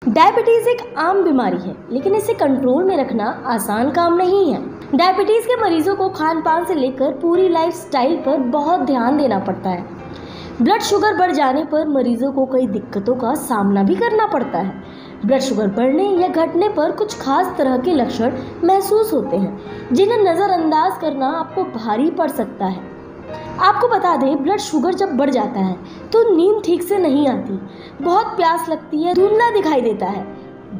Diabetes एक आम बीमारी है, लेकिन इसे कंट्रोल में रखना आसान काम नहीं है। डायबिटीज़ के मरीजों को खान पान से लेकर पूरी लाइफ स्टाइल पर बहुत ध्यान देना पड़ता है। ब्लड शुगर बढ़ जाने पर मरीजों को कई दिक्कतों का सामना भी करना पड़ता है। ब्लड शुगर बढ़ने या घटने पर कुछ खास तरह के लक्षण महसूस होते हैं, जिन्हें नज़रअंदाज करना आपको भारी पड़ सकता है। आपको बता दें, ब्लड शुगर जब बढ़ जाता है तो नींद ठीक से नहीं आती, बहुत प्यास लगती है, धुंधला दिखाई देता है,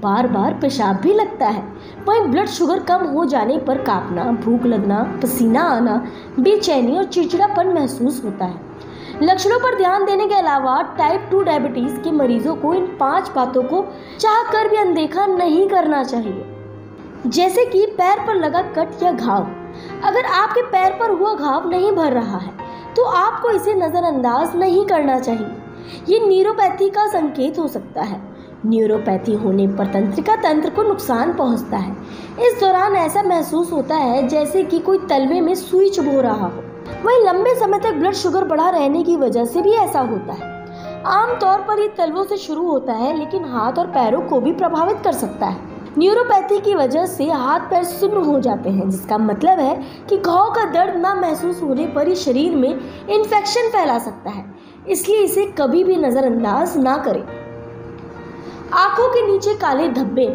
बार बार पेशाब भी लगता है। वहीं ब्लड शुगर कम हो जाने पर कांपना, भूख लगना, पसीना आना, बेचैनी और चिड़चिड़ापन महसूस होता है। लक्षणों पर ध्यान देने के अलावा टाइप 2 डायबिटीज़ के मरीजों को इन 5 बातों को चाहकर भी अनदेखा नहीं करना चाहिए। जैसे कि पैर पर लगा कट या घाव। अगर आपके पैर पर हुआ घाव नहीं भर रहा है तो आपको इसे नज़रअंदाज नहीं करना चाहिए। ये न्यूरोपैथी का संकेत हो सकता है। न्यूरोपैथी होने पर तंत्रिका तंत्र को नुकसान पहुंचता है। इस दौरान ऐसा महसूस होता है जैसे कि कोई तलवे में सुई चुभो रहा हो। वहीं लंबे समय तक ब्लड शुगर बढ़ा रहने की वजह से भी ऐसा होता है। आमतौर पर ये तलवों से शुरू होता है, लेकिन हाथ और पैरों को भी प्रभावित कर सकता है। न्यूरोपैथी की वजह से हाथ पैर सुन्न हो जाते हैं, जिसका मतलब है कि घाव का दर्द ना महसूस होने पर ही शरीर में इन्फेक्शन फैला सकता है, इसलिए इसे कभी भी नज़रअंदाज ना करें। आंखों के नीचे काले धब्बे।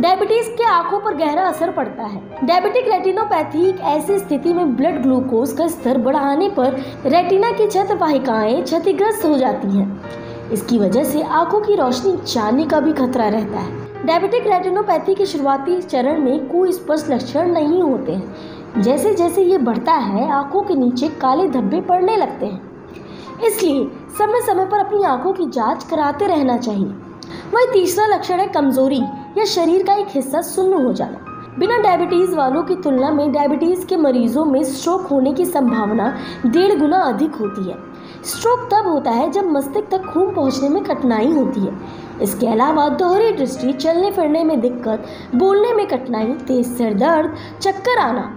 डायबिटीज के आंखों पर गहरा असर पड़ता है। डायबिटिक रेटिनोपैथी एक ऐसी स्थिति में ब्लड ग्लूकोज का स्तर बढ़ाने पर रेटिना की छत्र वाहिकाएं क्षतिग्रस्त हो जाती हैं। इसकी वजह से आंखों की रोशनी जाने का भी खतरा रहता है। डायबिटिक रेटिनोपैथी के शुरुआती चरण में कोई स्पष्ट लक्षण नहीं होते हैं। जैसे जैसे ये बढ़ता है, आंखों के नीचे काले धब्बे पड़ने लगते हैं। इसलिए समय समय पर अपनी आंखों की जांच कराते रहना चाहिए। वही तीसरा लक्षण है कमजोरी या शरीर का एक हिस्सा सुन्न हो जाना। बिना डायबिटीज वालों की तुलना में डायबिटीज के मरीजों में स्ट्रोक होने की संभावना 1.5 गुना अधिक होती है। स्ट्रोक तब होता है जब मस्तिष्क तक खून पहुंचने में कठिनाई होती है। इसके अलावा दोहरी दृष्टि, चलने फिरने में दिक्कत, बोलने में कठिनाई, तेज सिर दर्द, चक्कर आना,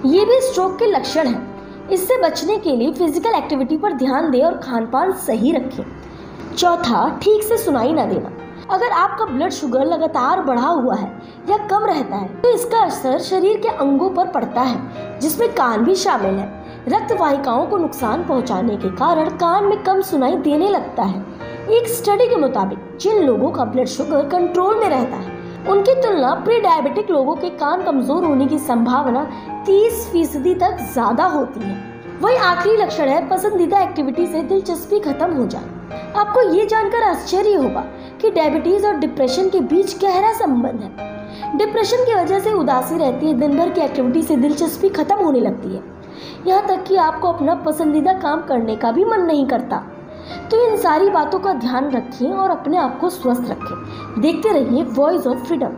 ये भी स्ट्रोक के लक्षण हैं। इससे बचने के लिए फिजिकल एक्टिविटी पर ध्यान दें और खान पान सही रखें। चौथा, ठीक से सुनाई ना देना। अगर आपका ब्लड शुगर लगातार बढ़ा हुआ है या कम रहता है तो इसका असर शरीर के अंगों पर पड़ता है, जिसमें कान भी शामिल है। रक्त वाहिकाओं को नुकसान पहुंचाने के कारण कान में कम सुनाई देने लगता है। एक स्टडी के मुताबिक जिन लोगों का ब्लड शुगर कंट्रोल में रहता है, उनकी तुलना प्री डायबिटिक लोगों के कान कमजोर होने की संभावना 30% तक ज्यादा होती है। वही आखिरी लक्षण है पसंदीदा एक्टिविटी से दिलचस्पी खत्म हो जाना। आपको ये जानकर आश्चर्य होगा कि डायबिटीज और डिप्रेशन के बीच गहरा संबंध है। डिप्रेशन की वजह से उदासी रहती है, दिन भर की एक्टिविटी से दिलचस्पी खत्म होने लगती है, यहाँ तक कि आपको अपना पसंदीदा काम करने का भी मन नहीं करता। तो इन सारी बातों का ध्यान रखें और अपने आप को स्वस्थ रखें। देखते रहिए वॉइस ऑफ फ्रीडम।